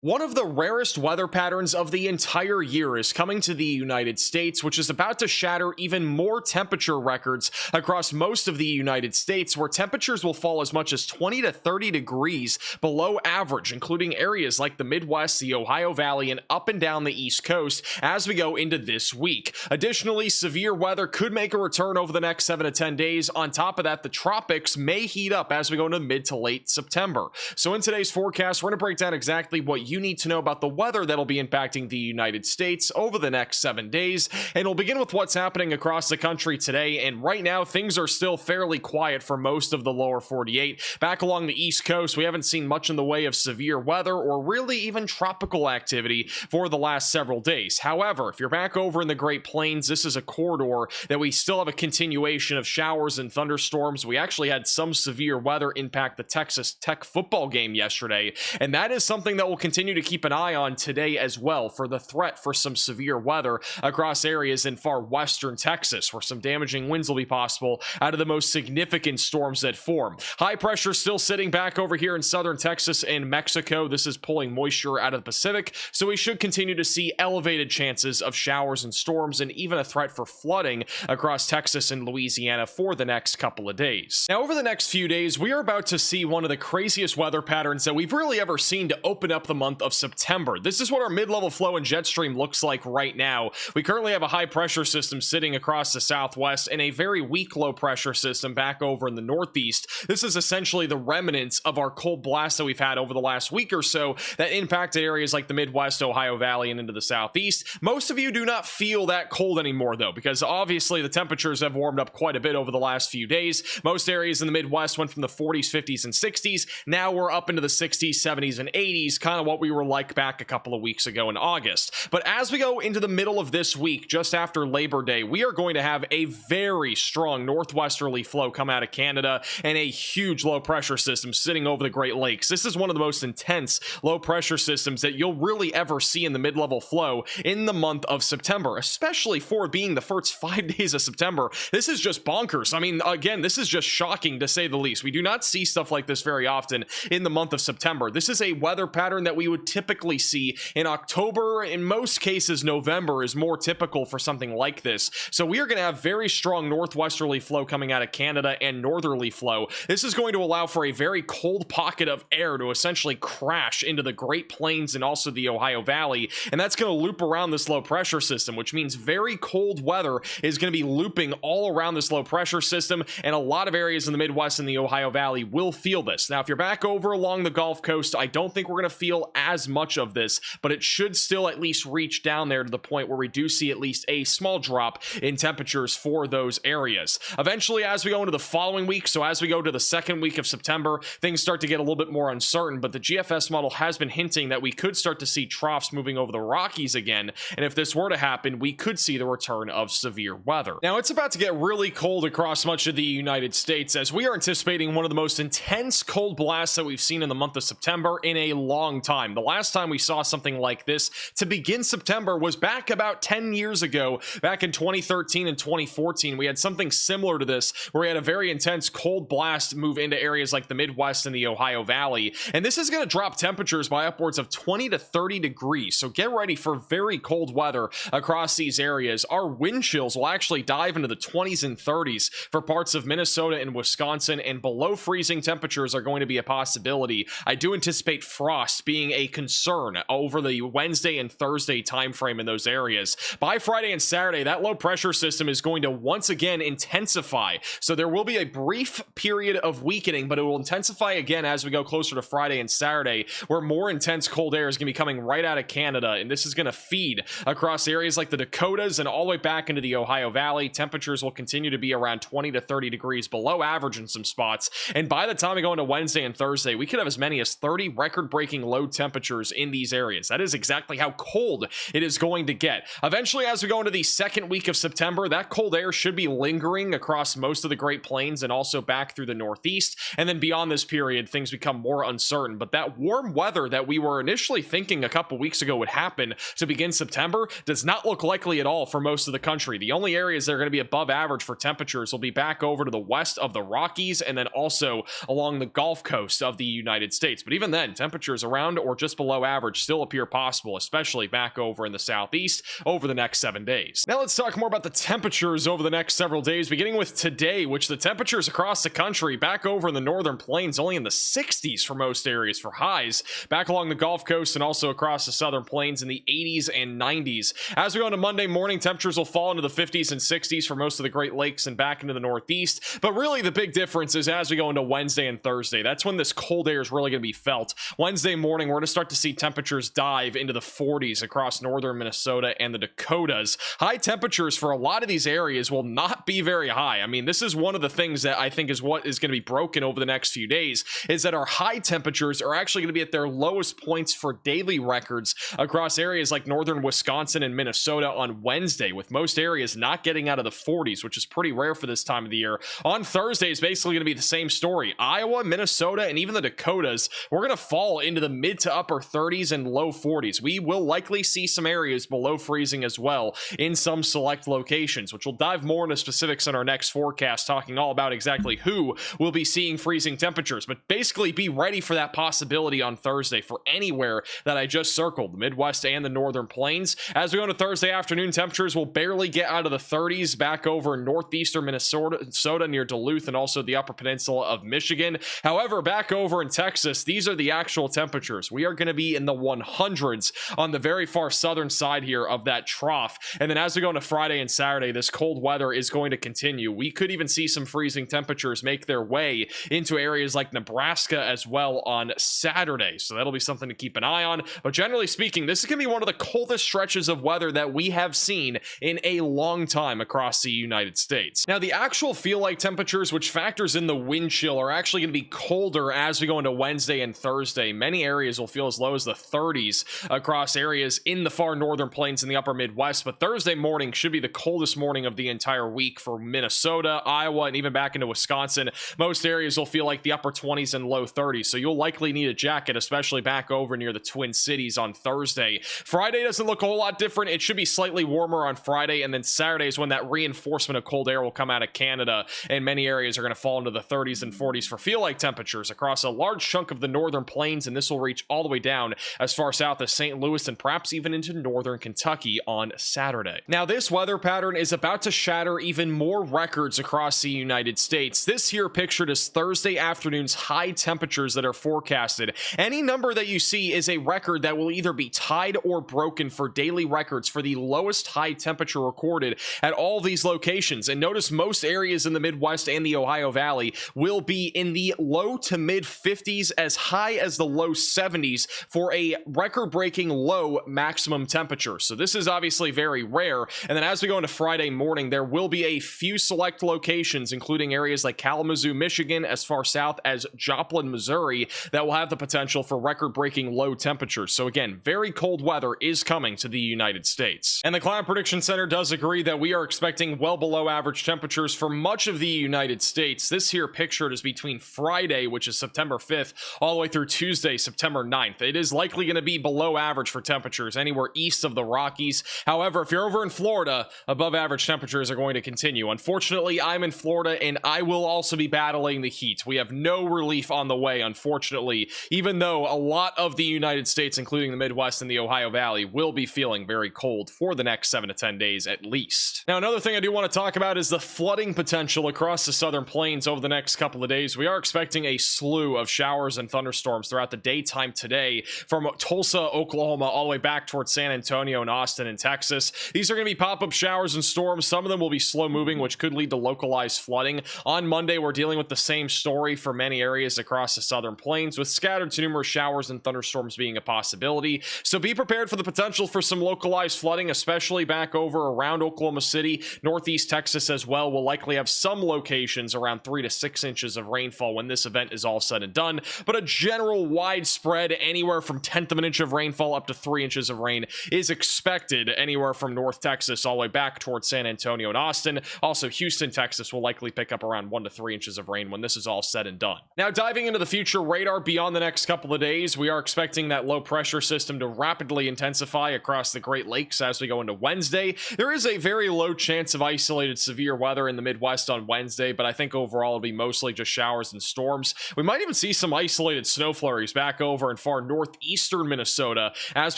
One of the rarest weather patterns of the entire year is coming to the United States, which is about to shatter even more temperature records across most of the United States, where temperatures will fall as much as 20 to 30 degrees below average, including areas like the Midwest, the Ohio Valley, and up and down the East Coast as we go into this week. Additionally, severe weather could make a return over the next 7 to 10 days. On top of that, the tropics may heat up as we go into mid to late September. So in today's forecast, we're going to break down exactly what you need to know about the weather that'll be impacting the United States over the next 7 days. And we'll begin with what's happening across the country today. And right now, things are still fairly quiet for most of the lower 48. Back along the East Coast, we haven't seen much in the way of severe weather or really even tropical activity for the last several days. However, if you're back over in the Great Plains, this is a corridor that we still have a continuation of showers and thunderstorms. We actually had some severe weather impact the Texas Tech football game yesterday, and that is something that will continue to keep an eye on today as well, for the threat for some severe weather across areas in far western Texas, where some damaging winds will be possible out of the most significant storms that form. High pressure still sitting back over here in southern Texas and Mexico. This is pulling moisture out of the Pacific, so we should continue to see elevated chances of showers and storms, and even a threat for flooding across Texas and Louisiana for the next couple of days. Now, over the next few days, we are about to see one of the craziest weather patterns that we've really ever seen to open up the month of September. This is what our mid-level flow and jet stream looks like right now. We currently have a high pressure system sitting across the southwest and a very weak low pressure system back over in the northeast. This is essentially the remnants of our cold blast that we've had over the last week or so that impacted areas like the Midwest, Ohio Valley, and into the southeast. Most of you do not feel that cold anymore, though, because obviously the temperatures have warmed up quite a bit over the last few days. Most areas in the Midwest went from the 40s, 50s, and 60s. Now we're up into the 60s, 70s, and 80s, kind of what we were like back a couple of weeks ago in August. But as we go into the middle of this week, just after Labor Day, we are going to have a very strong northwesterly flow come out of Canada and a huge low pressure system sitting over the Great Lakes. This is one of the most intense low pressure systems that you'll really ever see in the mid-level flow in the month of September, especially for being the first 5 days of September. This is just bonkers. I mean, again, this is just shocking to say the least. We do not see stuff like this very often in the month of September. This is a weather pattern that we would typically see in October. In most cases, November is more typical for something like this. So we are going to have very strong northwesterly flow coming out of Canada and northerly flow. This is going to allow for a very cold pocket of air to essentially crash into the Great Plains and also the Ohio Valley, and that's going to loop around this low pressure system, which means very cold weather is going to be looping all around this low pressure system, and a lot of areas in the Midwest and the Ohio Valley will feel this. Now, if you're back over along the Gulf Coast, I don't think we're going to feel as much of this, but it should still at least reach down there to the point where we do see at least a small drop in temperatures for those areas. Eventually, as we go into the following week, so as we go to the second week of September, things start to get a little bit more uncertain, but the GFS model has been hinting that we could start to see troughs moving over the Rockies again, and if this were to happen, we could see the return of severe weather. Now, it's about to get really cold across much of the United States, as we are anticipating one of the most intense cold blasts that we've seen in the month of September in a long time. The last time we saw something like this to begin September was back about 10 years ago, back in 2013 and 2014. We had something similar to this, where we had a very intense cold blast move into areas like the Midwest and the Ohio Valley, and this is going to drop temperatures by upwards of 20 to 30 degrees, so get ready for very cold weather across these areas. Our wind chills will actually dive into the 20s and 30s for parts of Minnesota and Wisconsin, and below freezing temperatures are going to be a possibility. I do anticipate frost being a concern over the Wednesday and Thursday timeframe in those areas. By Friday and Saturday, that low pressure system is going to once again intensify, so there will be a brief period of weakening, but it will intensify again as we go closer to Friday and Saturday, where more intense cold air is going to be coming right out of Canada, and this is going to feed across areas like the Dakotas and all the way back into the Ohio Valley. Temperatures will continue to be around 20 to 30 degrees below average in some spots, and by the time we go into Wednesday and Thursday, we could have as many as 30 record-breaking low temperatures in these areas. That is exactly how cold it is going to get. Eventually, as we go into the second week of September, that cold air should be lingering across most of the Great Plains and also back through the Northeast, and then beyond this period, things become more uncertain. But that warm weather that we were initially thinking a couple weeks ago would happen to begin September does not look likely at all for most of the country. The only areas that are going to be above average for temperatures will be back over to the west of the Rockies and then also along the Gulf Coast of the United States. But even then, temperatures around or just below average still appear possible, especially back over in the southeast over the next 7 days. Now let's talk more about the temperatures over the next several days, beginning with today, which the temperatures across the country back over in the northern plains only in the 60s for most areas for highs, back along the Gulf Coast and also across the southern plains in the 80s and 90s. As we go into Monday morning, temperatures will fall into the 50s and 60s for most of the Great Lakes and back into the northeast, but really the big difference is as we go into Wednesday and Thursday. That's when this cold air is really going to be felt. Wednesday morning, we're going to start to see temperatures dive into the 40s across northern Minnesota and the Dakotas. High temperatures for a lot of these areas will not be very high. I mean, this is one of the things that I think is what is going to be broken over the next few days, is that our high temperatures are actually going to be at their lowest points for daily records across areas like northern Wisconsin and Minnesota on Wednesday, with most areas not getting out of the 40s, which is pretty rare for this time of the year. On Thursday is basically going to be the same story. Iowa, Minnesota, and even the Dakotas, we're going to fall into the mid to upper 30s and low 40s. We will likely see some areas below freezing as well in some select locations, which we'll dive more into specifics in our next forecast, talking all about exactly who will be seeing freezing temperatures. But basically be ready for that possibility on Thursday for anywhere that I just circled, the Midwest and the northern plains. As we go into Thursday afternoon, temperatures will barely get out of the 30s back over northeastern Minnesota near Duluth and also the upper peninsula of Michigan. However, back over in Texas, these are the actual temperatures. We are going to be in the 100s on the very far southern side here of that trough. And then as we go into Friday and Saturday, this cold weather is going to continue. We could even see some freezing temperatures make their way into areas like Nebraska as well on Saturday. So that'll be something to keep an eye on. But generally speaking, this is going to be one of the coldest stretches of weather that we have seen in a long time across the United States. Now, the actual feel-like temperatures, which factors in the wind chill, are actually going to be colder as we go into Wednesday and Thursday. Many areas will feel as low as the 30s across areas in the far northern plains and the upper Midwest, but Thursday morning should be the coldest morning of the entire week for Minnesota, Iowa, and even back into Wisconsin. Most areas will feel like the upper 20s and low 30s, so you'll likely need a jacket, especially back over near the Twin Cities on Thursday. Friday doesn't look a whole lot different. It should be slightly warmer on Friday, and then Saturday is when that reinforcement of cold air will come out of Canada, and many areas are going to fall into the 30s and 40s for feel-like temperatures across a large chunk of the northern plains, and this will reach all the way down as far south as St. Louis and perhaps even into northern Kentucky on Saturday. Now, this weather pattern is about to shatter even more records across the United States. This here pictured as Thursday afternoon's high temperatures that are forecasted. Any number that you see is a record that will either be tied or broken for daily records for the lowest high temperature recorded at all these locations. And notice most areas in the Midwest and the Ohio Valley will be in the low to mid 50s, as high as the low 70s for a record-breaking low maximum temperature. So this is obviously very rare. And then as we go into Friday morning, there will be a few select locations, including areas like Kalamazoo, Michigan, as far south as Joplin, Missouri, that will have the potential for record-breaking low temperatures. So again, very cold weather is coming to the United States. And the Climate Prediction Center does agree that we are expecting well below average temperatures for much of the United States. This here pictured is between Friday, which is September 5th, all the way through Tuesday, September 9th. It is likely going to be below average for temperatures anywhere east of the Rockies. However, if you're over in Florida, above average temperatures are going to continue. Unfortunately, I'm in Florida and I will also be battling the heat. We have no relief on the way, unfortunately, even though a lot of the United States, including the Midwest and the Ohio Valley, will be feeling very cold for the next 7 to 10 days at least. Now, another thing I do want to talk about is the flooding potential across the southern plains over the next couple of days. We are expecting a slew of showers and thunderstorms throughout the daytime today from Tulsa, Oklahoma, all the way back towards San Antonio and Austin in Texas. These are going to be pop-up showers and storms. Some of them will be slow moving, which could lead to localized flooding. On Monday, we're dealing with the same story for many areas across the southern plains, with scattered to numerous showers and thunderstorms being a possibility. So be prepared for the potential for some localized flooding, especially back over around Oklahoma City. Northeast Texas as well will likely have some locations around 3 to 6 inches of rainfall when this event is all said and done, but a general widespread anywhere from 1/10 of an inch of rainfall up to 3 inches of rain is expected anywhere from North Texas all the way back towards San Antonio and Austin. Also, Houston, Texas will likely pick up around 1 to 3 inches of rain when this is all said and done. Now, diving into the future radar beyond the next couple of days, we are expecting that low pressure system to rapidly intensify across the Great Lakes as we go into Wednesday. There is a very low chance of isolated severe weather in the Midwest on Wednesday, but I think overall it'll be mostly just showers and storms. We might even see some isolated snow flurries back over in and far northeastern Minnesota as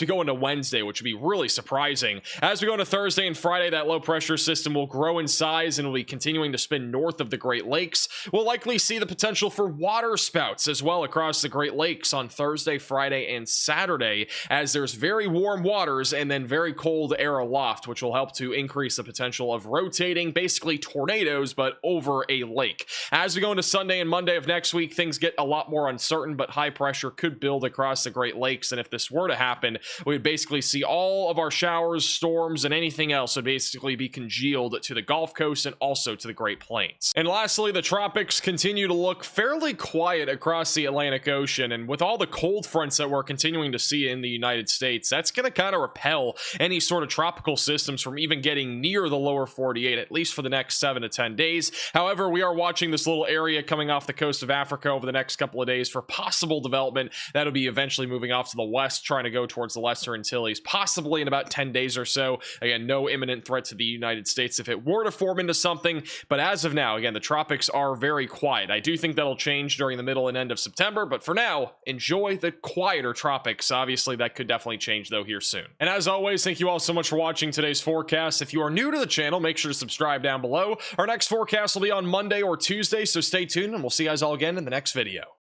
we go into Wednesday, which would be really surprising. As we go into Thursday and Friday, that low pressure system will grow in size and will be continuing to spin north of the Great Lakes. We'll likely see the potential for water spouts as well across the Great Lakes on Thursday, Friday, and Saturday, as there's very warm waters and then very cold air aloft, which will help to increase the potential of rotating, basically tornadoes, but over a lake. As we go into Sunday and Monday of next week, things get a lot more uncertain, but high pressure could build across the Great Lakes, and if this were to happen, we would basically see all of our showers, storms, and anything else would basically be congealed to the Gulf Coast and also to the Great Plains. And lastly, the tropics continue to look fairly quiet across the Atlantic Ocean, and with all the cold fronts that we're continuing to see in the United States, that's going to kind of repel any sort of tropical systems from even getting near the lower 48, at least for the next 7 to 10 days. However, we are watching this little area coming off the coast of Africa over the next couple of days for possible development that'll be eventually moving off to the west, trying to go towards the Lesser Antilles, possibly in about 10 days or so. Again, no imminent threat to the United States if it were to form into something, but as of now, again, the tropics are very quiet. I do think that'll change during the middle and end of September, but for now, enjoy the quieter tropics. Obviously, that could definitely change though here soon. And as always, thank you all so much for watching today's forecast. If you are new to the channel, make sure to subscribe down below. Our next forecast will be on Monday or Tuesday, so stay tuned and we'll see you guys all again in the next video.